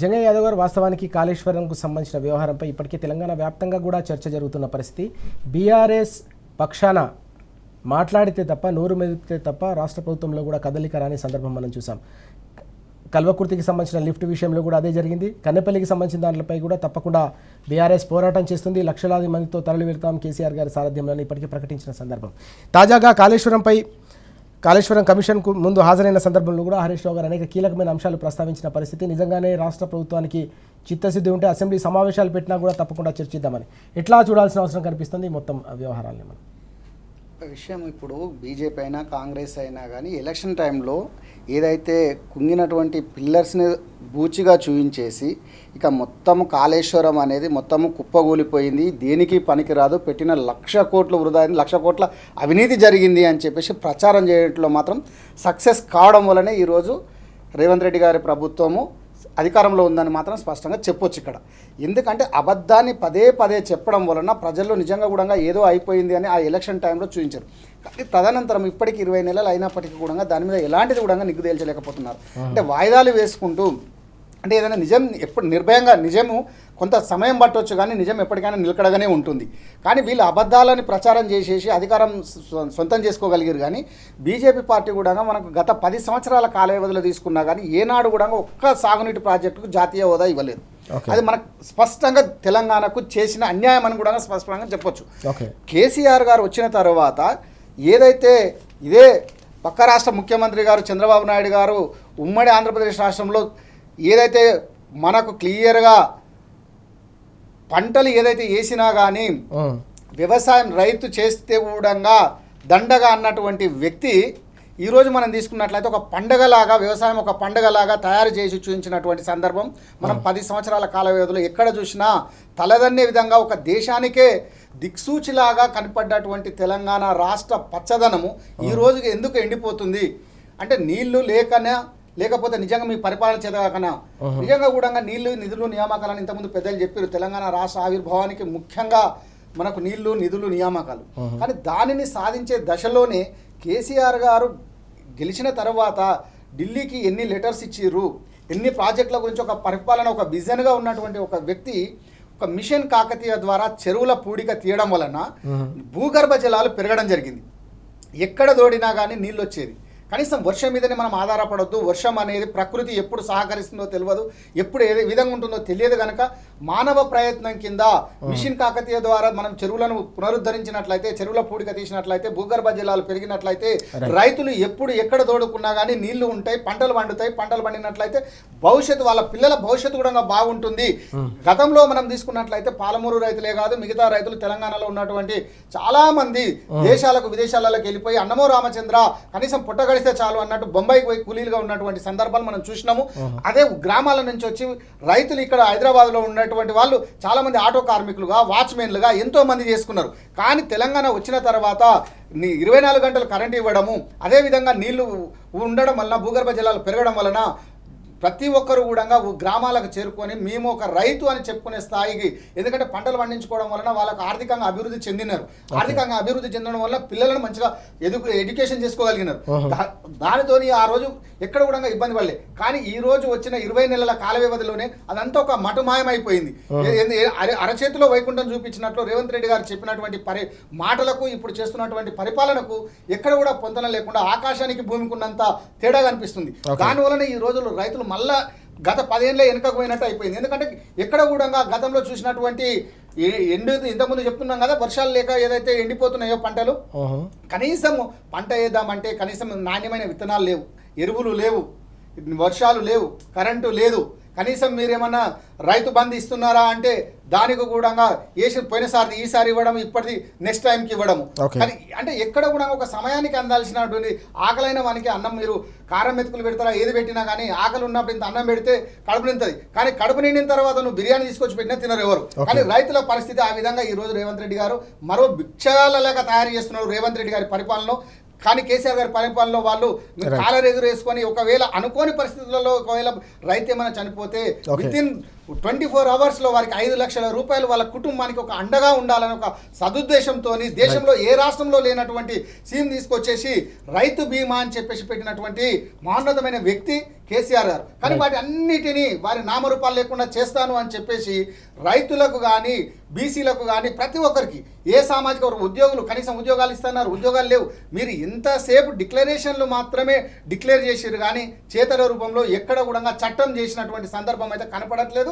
జంగయ్య యాదవ్ గారు వాస్తవానికి కాళేశ్వరంకు సంబంధించిన వ్యవహారంపై ఇప్పటికే తెలంగాణ వ్యాప్తంగా కూడా చర్చ జరుగుతున్న పరిస్థితి. బీఆర్ఎస్ పక్షాన మాట్లాడితే తప్ప నోరు మెదిపితే తప్ప రాష్ట్ర ప్రభుత్వంలో కూడా కదలిక రాని సందర్భం మనం చూసాం. కల్వకుర్తికి సంబంధించిన లిఫ్ట్ విషయంలో కూడా అదే జరిగింది. కన్నెపల్లికి సంబంధించిన దానిపై కూడా తప్పకుండా బీఆర్ఎస్ పోరాటం చేస్తుంది. లక్షలాది మందితో తరలి వెళ్తాం కేసీఆర్ గారి సారథ్యంలో ఇప్పటికీ ప్రకటించిన సందర్భం. తాజాగా కాళేశ్వరం కమిషన్కు ముందు హాజరైన సందర్భంలో కూడా హరీష్ రావు గారు అనేక కీలకమైన అంశాలు ప్రస్తావించిన పరిస్థితి. నిజంగానే రాష్ట్ర ప్రభుత్వానికి చిత్తశుద్ధి ఉంటే అసెంబ్లీ సమావేశాలు పెట్టినా కూడా తప్పకుండా చర్చిద్దామని ఎట్లా చూడాల్సిన అవసరం కనిపిస్తుంది మొత్తం వ్యవహారాన్ని. మనం విషయం ఇప్పుడు బీజేపీ అయినా కాంగ్రెస్ అయినా కానీ ఎలక్షన్ టైంలో ఏదైతే కుంగినటువంటి పిల్లర్స్ని బూచిగా చూపించేసి ఇక మొత్తం కాళేశ్వరం అనేది మొత్తము కుప్పగూలిపోయింది, దేనికి పనికిరాదు, పెట్టిన 1,00,000 కోట్లు వృధా అయింది, 1,00,000 కోట్ల అవినీతి జరిగింది అని చెప్పేసి ప్రచారం చేయడంలో మాత్రం సక్సెస్ కావడం వల్లనే ఈరోజు రేవంత్ రెడ్డి గారి ప్రభుత్వము అధికారంలో ఉందని మాత్రం స్పష్టంగా చెప్పొచ్చు ఇక్కడ. ఎందుకంటే అబద్ధాన్ని పదే పదే చెప్పడం వలన ప్రజల్లో నిజంగా కూడా ఏదో అయిపోయింది అని ఆ ఎలక్షన్ టైంలో చూపించారు. కానీ తదనంతరం ఇప్పటికి 20 నెలలు అయినప్పటికీ కూడా దాని మీద ఎలాంటిది కూడా నిగ్గు తేల్చలేకపోతున్నారు. అంటే వాయిదాలు వేసుకుంటూ, అంటే ఏదైనా నిజం ఎప్పుడు నిర్భయంగా, నిజము కొంత సమయం పట్టవచ్చు కానీ నిజం ఎప్పటికైనా నిలకడగానే ఉంటుంది. కానీ వీళ్ళు అబద్ధాలని ప్రచారం చేసేసి అధికారం సొంతం చేసుకోగలిగారు. కానీ బీజేపీ పార్టీ కూడా మనకు గత 10 సంవత్సరాల కాల వ్యవధిలో తీసుకున్నా కానీ ఏనాడు కూడా ఒక్క సాగునీటి ప్రాజెక్టుకు జాతీయ హోదా ఇవ్వలేదు. అది మనకు స్పష్టంగా తెలంగాణకు చేసిన అన్యాయం అని కూడా స్పష్టంగా చెప్పొచ్చు. కేసీఆర్ గారు వచ్చిన తర్వాత ఏదైతే ఇదే పక్క రాష్ట్ర ముఖ్యమంత్రి గారు చంద్రబాబు నాయుడు గారు ఉమ్మడి ఆంధ్రప్రదేశ్ రాష్ట్రంలో ఏదైతే మనకు క్లియర్గా పంటలు ఏదైతే వేసినా కానీ వ్యవసాయం రైతు చేస్తే కూడా దండగా అన్నటువంటి వ్యక్తి ఈరోజు మనం తీసుకున్నట్లయితే ఒక పండగలాగా, వ్యవసాయం ఒక పండగలాగా తయారు చేసి చూపించినటువంటి సందర్భం మనం 10 సంవత్సరాల కాల వ్యవధిలో ఎక్కడ చూసినా తలదన్నే విధంగా ఒక దేశానికే దిక్సూచిలాగా కనపడ్డటువంటి తెలంగాణ రాష్ట్ర పచ్చదనము ఈ రోజుకి ఎందుకు ఎండిపోతుంది అంటే నీళ్లు లేకపోతే నిజంగా మీ పరిపాలన చేతగాకనా నిజంగా కూడా నీళ్లు నిధులు నియామకాలని ఇంతకుముందు పెద్దలు చెప్పారు. తెలంగాణ రాష్ట్ర ఆవిర్భావానికి ముఖ్యంగా మనకు నీళ్లు నిధులు నియామకాలు. కానీ దానిని సాధించే దశలోనే కేసీఆర్ గారు గెలిచిన తర్వాత ఢిల్లీకి ఎన్ని లెటర్స్ ఇచ్చిర్రు, ఎన్ని ప్రాజెక్టుల గురించి ఒక పరిపాలన, ఒక విజన్గా ఉన్నటువంటి ఒక వ్యక్తి ఒక మిషన్ కాకతీయ ద్వారా చెరువుల పూడిక తీయడం వలన భూగర్భ జలాలు పెరగడం జరిగింది. ఎక్కడ దోడినా కానీ నీళ్ళు వచ్చేది. కనీసం వర్షం మీదనే మనం ఆధారపడొద్దు. వర్షం అనేది ప్రకృతి ఎప్పుడు సహకరిస్తుందో తెలియదు, ఎప్పుడు ఏ విధంగా ఉంటుందో తెలియదు. కనుక మానవ ప్రయత్నం కింద మిషన్ కాకతీయ ద్వారా మనం చెరువులను పునరుద్ధరించినట్లయితే, చెరువుల పూడిక తీసినట్లయితే, భూగర్భ జలాలు పెరిగినట్లయితే రైతులు ఎప్పుడు ఎక్కడ తోడుకున్నా కానీ నీళ్లు ఉంటాయి, పంటలు పండుతాయి. పంటలు పండినట్లయితే భవిష్యత్తు, వాళ్ళ పిల్లల భవిష్యత్తు కూడా బాగుంటుంది. గతంలో మనం తీసుకున్నట్లయితే పాలమూరు రైతులే కాదు, మిగతా రైతులు తెలంగాణలో ఉన్నటువంటి చాలా మంది దేశాలకు విదేశాలకు వెళ్ళిపోయి అన్నమో రామచంద్ర కనీసం పుట్టగడిస్తే చాలు అన్నట్టు బొంబాయికి పోయి కూలీలుగా ఉన్నటువంటి సందర్భాలు మనం చూసినాము. అదే గ్రామాల నుంచి వచ్చి రైతులు ఇక్కడ హైదరాబాద్లో ఉన్నటువంటి వాళ్ళు చాలా మంది ఆటో కార్మికులుగా, వాచ్మెన్లుగా ఎంతో మంది చేసుకున్నారు. కానీ తెలంగాణ వచ్చిన తర్వాత 24 గంటలు కరెంట్ ఇవ్వడము, అదేవిధంగా నీళ్లు ఉండడం వలన, భూగర్భ జలాలు పెరగడం వలన ప్రతి ఒక్కరు కూడా గ్రామాలకు చేరుకొని మేము ఒక రైతు అని చెప్పుకునే స్థాయికి, ఎందుకంటే పంటలు పండించుకోవడం వలన వాళ్ళకు ఆర్థికంగా అభివృద్ధి చెందినారు. ఆర్థికంగా అభివృద్ధి చెందడం వల్ల పిల్లలను మంచిగా ఎడ్యుకేషన్ చేసుకోగలిగినారు. దానితో ఆ రోజు ఎక్కడ కూడా ఇబ్బంది పడలే. కానీ ఈ రోజు వచ్చిన 20 నెలల కాల వ్యవధిలోనే అదంతా ఒక మటుమాయమైపోయింది. అరచేతిలో వైకుంఠం చూపించినట్లు రేవంత్ రెడ్డి గారు చెప్పినటువంటి మాటలకు ఇప్పుడు చేస్తున్నటువంటి పరిపాలనకు ఎక్కడ కూడా పొందన లేకుండా ఆకాశానికి భూమికి ఉన్నంత తేడా కనిపిస్తుంది. దానివలన ఈ రోజుల్లో రైతులు మళ్ళా గత 10 ఏళ్ళ వెనుకకు పోయినట్టు అయిపోయింది. ఎందుకంటే ఎక్కడ కూడా గతంలో చూసినటువంటి ఇంతకుముందు చెప్తున్నాం కదా, వర్షాలు లేక ఏదైతే ఎండిపోతున్నాయో పంటలు, కనీసం పంట వేద్దామంటే కనీసం నాణ్యమైన విత్తనాలు లేవు, ఎరువులు లేవు, వర్షాలు లేవు, కరెంటు లేదు. కనీసం మీరేమన్నా రైతు బంధు ఇస్తున్నారా అంటే దానికి కూడా పోయినసారి ఈసారి ఇవ్వడం, ఇప్పటిది నెక్స్ట్ టైంకి ఇవ్వడము. కానీ అంటే ఎక్కడ కూడా ఒక సమయానికి అందాల్సినటువంటి ఆకలైన వానికి అన్నం మీరు కారం మెతుకులు పెడతారా, ఏది పెట్టినా కానీ ఆకలి ఉన్నప్పుడు ఇంత అన్నం పెడితే కడుపు నిండుతుంది. కానీ కడుపు నిండిన తర్వాత నువ్వు బిర్యానీ తీసుకొచ్చి పెట్టినా తినరు ఎవరు. కానీ రైతుల పరిస్థితి ఆ విధంగా ఈ రోజు రేవంత్ రెడ్డి గారు మరో భిక్షాలలాగా తయారు చేస్తున్నారు రేవంత్ రెడ్డి గారి పరిపాలనలో. కానీ కేసీఆర్ గారి పరిపాలనలో వాళ్ళు కాలర్ ఎగురేసుకొని ఒకవేళ అనుకోని పరిస్థితులలో ఒకవేళ రైతు ఏమైనా చనిపోతే వితిన్ 24 అవర్స్లో వారికి 5 లక్షల రూపాయలు వాళ్ళ కుటుంబానికి ఒక అండగా ఉండాలని ఒక సదుద్దేశంతో దేశంలో ఏ రాష్ట్రంలో లేనటువంటి సీఎం తీసుకొచ్చేసి రైతు బీమా అని చెప్పేసి పెట్టినటువంటి మహోన్నతమైన వ్యక్తి కేసీఆర్ గారు. కానీ వాటి అన్నిటినీ వారి నామరూపాలు లేకుండా చేస్తాను అని చెప్పేసి రైతులకు కానీ బీసీలకు కానీ ప్రతి ఒక్కరికి ఏ సామాజిక వర్గం ఉద్యోగులు కనీసం ఉద్యోగాలు ఇస్తున్నారు, ఉద్యోగాలు లేవు. మీరు ఇంతసేపు డిక్లరేషన్లు మాత్రమే డిక్లేర్ చేసిరు కానీ చేతల రూపంలో ఎక్కడ కూడా చట్టం చేసినటువంటి సందర్భం అయితే కనపడట్లేదు.